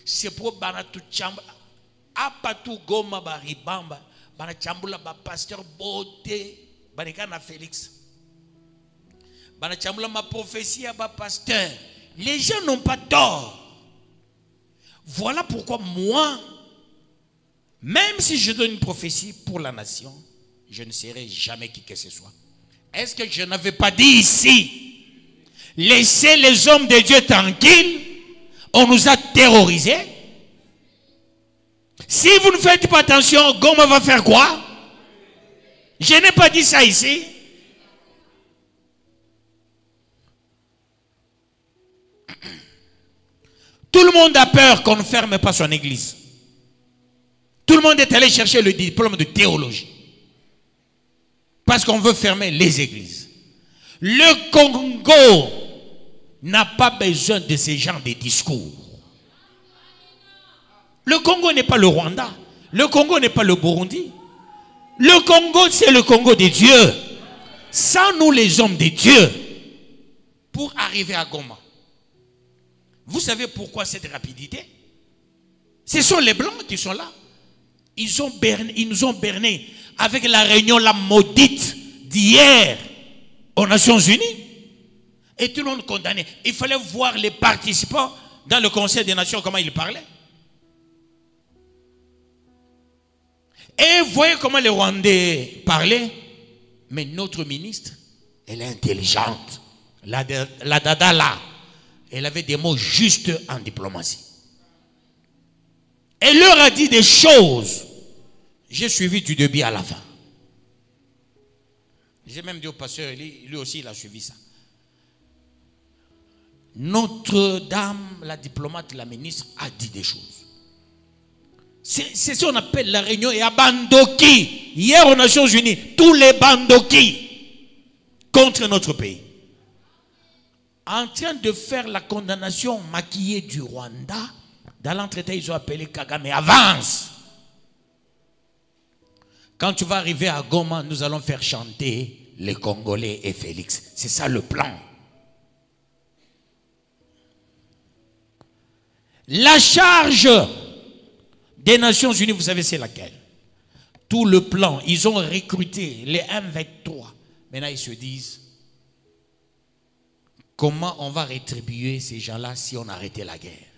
C'est pour banatu chamba. Apatu goma baribamba. Bana chambula ba pasteur beauté. Banekana Félix. Bana chambula ma prophétie à ba pasteur. Les gens n'ont pas tort. Voilà pourquoi moi, même si je donne une prophétie pour la nation, je ne serai jamais qui que ce soit. Est-ce que je n'avais pas dit ici, laissez les hommes de Dieu tranquilles, on nous a terrorisés? Si vous ne faites pas attention, Goma va faire quoi? Je n'ai pas dit ça ici. Tout le monde a peur qu'on ne ferme pas son église. Tout le monde est allé chercher le diplôme de théologie. Parce qu'on veut fermer les églises. Le Congo n'a pas besoin de ce genre de discours. Le Congo n'est pas le Rwanda. Le Congo n'est pas le Burundi. Le Congo, c'est le Congo de Dieu. Sans nous, les hommes de Dieu, pour arriver à Goma. Vous savez pourquoi cette rapidité? Ce sont les Blancs qui sont là. Ils nous ont bernés avec la réunion la maudite d'hier aux Nations Unies. Et tout le monde condamné. Il fallait voir les participants dans le Conseil des Nations, comment ils parlaient. Et voyez comment les Rwandais parlaient. Mais notre ministre, elle est intelligente. La Dada là, elle avait des mots justes en diplomatie. Elle leur a dit des choses. J'ai suivi du début à la fin. J'ai même dit au pasteur, lui aussi il a suivi ça. Notre-Dame, la diplomate, la ministre, a dit des choses. C'est ce qu'on appelle la réunion et à Bandoki. Hier aux Nations Unies, tous les Bandoki contre notre pays. En train de faire la condamnation maquillée du Rwanda, dans l'entretien, ils ont appelé Kagame, avance. Quand tu vas arriver à Goma, nous allons faire chanter les Congolais et Félix. C'est ça le plan. La charge des Nations Unies, vous savez c'est laquelle? Tout le plan, ils ont recruté les M23. Maintenant ils se disent, comment on va rétribuer ces gens-là si on arrêtait la guerre?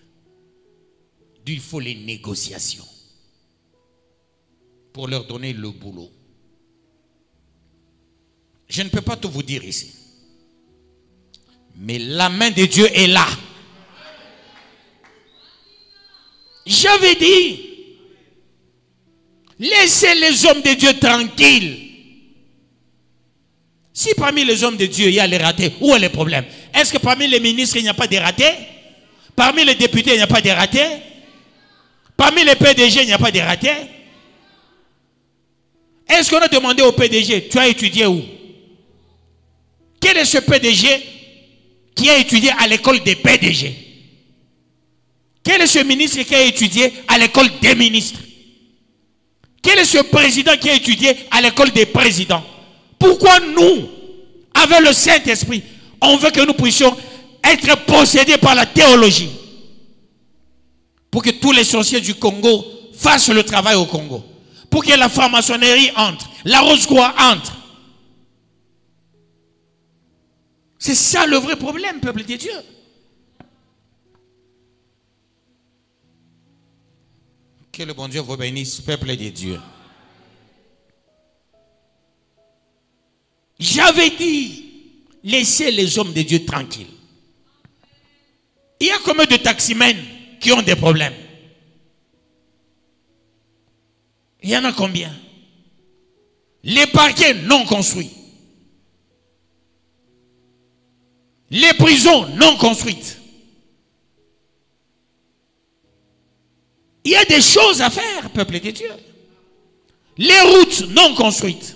Il faut les négociations pour leur donner le boulot. Je ne peux pas tout vous dire ici. Mais la main de Dieu est là. J'avais dit, laissez les hommes de Dieu tranquilles. Si parmi les hommes de Dieu, il y a les ratés, où est le problème? Est-ce que parmi les ministres, il n'y a pas de ratés? Parmi les députés, il n'y a pas de ratés? Parmi les PDG, il n'y a pas de ratés? Est-ce qu'on a demandé au PDG, tu as étudié où? Quel est ce PDG qui a étudié à l'école des PDG? Quel est ce ministre qui a étudié à l'école des ministres? Quel est ce président qui a étudié à l'école des présidents? Pourquoi nous, avec le Saint-Esprit, on veut que nous puissions être possédés par la théologie? Pour que tous les sorciers du Congo fassent le travail au Congo. Pour que la franc-maçonnerie entre, la rose-croix entre. C'est ça le vrai problème, peuple de Dieu. Que le bon Dieu vous bénisse, peuple de Dieu. J'avais dit, laissez les hommes de Dieu tranquilles. Il y a combien de taximens qui ont des problèmes? Il y en a combien? Les parquets non construits. Les prisons non construites. Il y a des choses à faire, peuple de Dieu. Les routes non construites.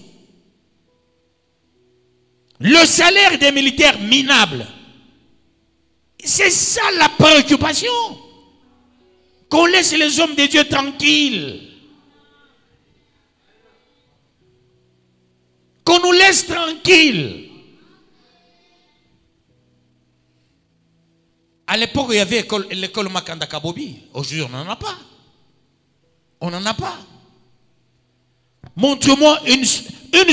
Le salaire des militaires minables. C'est ça la préoccupation. Qu'on laisse les hommes de Dieu tranquilles. Qu'on nous laisse tranquilles. À l'époque, il y avait l'école Makanda Kabobi. Aujourd'hui, on n'en a pas. On n'en a pas. Montre-moi une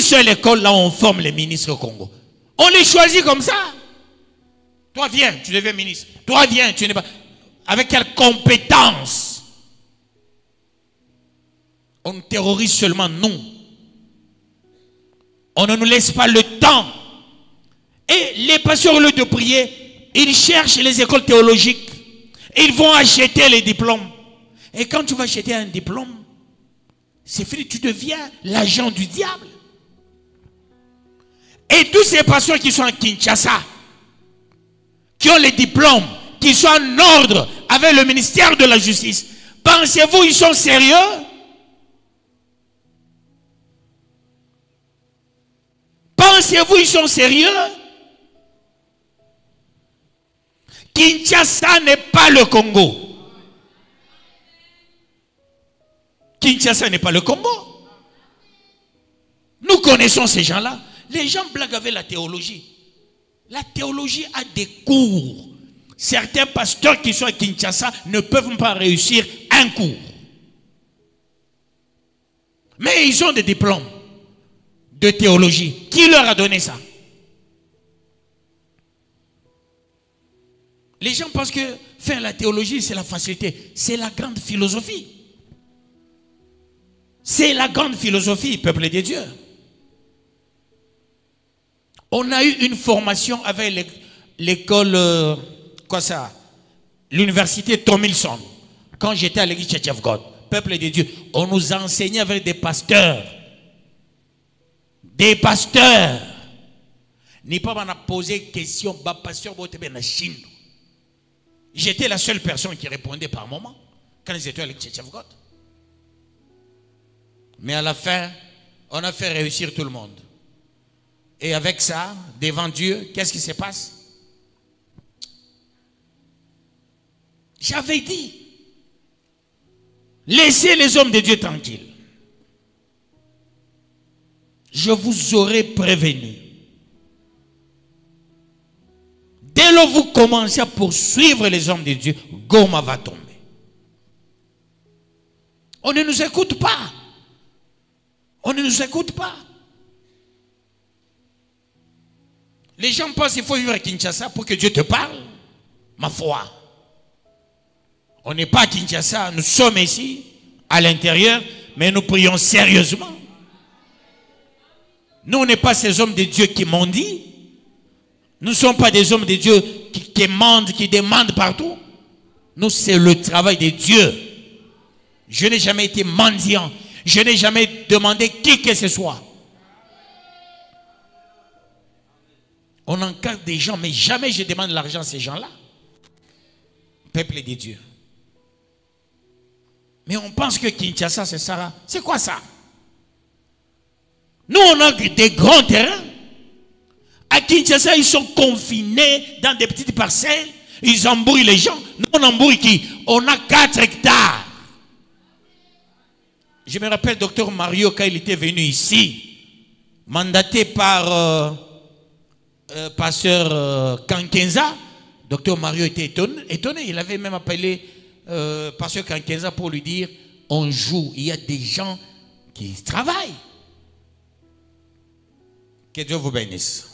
seule école là où on forme les ministres au Congo. On les choisit comme ça. Toi, viens, tu deviens ministre. Toi, viens, tu n'es pas. Avec quelle compétence? On terrorise seulement nous. On ne nous laisse pas le temps. Et les pasteurs, au lieu de prier, ils cherchent les écoles théologiques. Ils vont acheter les diplômes. Et quand tu vas acheter un diplôme, c'est fini, tu deviens l'agent du diable. Et tous ces pasteurs qui sont à Kinshasa, qui ont les diplômes, qui sont en ordre avec le ministère de la Justice, pensez-vous ils sont sérieux? Pensez-vous ils sont sérieux? Kinshasa n'est pas le Congo. Kinshasa n'est pas le Congo. Nous connaissons ces gens-là. Les gens blaguent avec la théologie. La théologie a des cours. Certains pasteurs qui sont à Kinshasa ne peuvent pas réussir un cours. Mais ils ont des diplômes de théologie. Qui leur a donné ça? Les gens pensent que faire la théologie, c'est la facilité. C'est la grande philosophie. C'est la grande philosophie, peuple de Dieu. On a eu une formation avec l'école, quoi ça? L'université Tomilson. Quand j'étais à l'église Church of God, peuple de Dieu, on nous a enseigné avec des pasteurs. Des pasteurs. Ni pas m'en a posé question, bah pasteur, bah Chine. J'étais la seule personne qui répondait par moment quand ils étaient à l'église Church of God. Mais à la fin, on a fait réussir tout le monde. Et avec ça, devant Dieu, qu'est-ce qui se passe? J'avais dit, laissez les hommes de Dieu tranquilles. Je vous aurais prévenu. Dès lors que vous commencez à poursuivre les hommes de Dieu, Goma va tomber. On ne nous écoute pas. On ne nous écoute pas. Les gens pensent qu'il faut vivre à Kinshasa pour que Dieu te parle. Ma foi. On n'est pas à Kinshasa, nous sommes ici, à l'intérieur, mais nous prions sérieusement. Nous, on n'est pas ces hommes de Dieu qui mendient. Nous ne sommes pas des hommes de Dieu qui mendent, qui demandent partout. Nous, c'est le travail de Dieu. Je n'ai jamais été mendiant. Je n'ai jamais demandé qui que ce soit. On encadre des gens, mais jamais je demande l'argent à ces gens-là. Peuple de Dieu. Mais on pense que Kinshasa, c'est ça. C'est quoi ça? Nous, on a des grands terrains. À Kinshasa, ils sont confinés dans des petites parcelles. Ils embrouillent les gens. Nous, on embrouille qui? On a 4 hectares. Je me rappelle, docteur Mario, quand il était venu ici, mandaté par pasteur Kankenza, docteur Mario était étonné. Il avait même appelé pasteur Kankenza pour lui dire, on joue, il y a des gens qui travaillent. Que Dieu vous bénisse.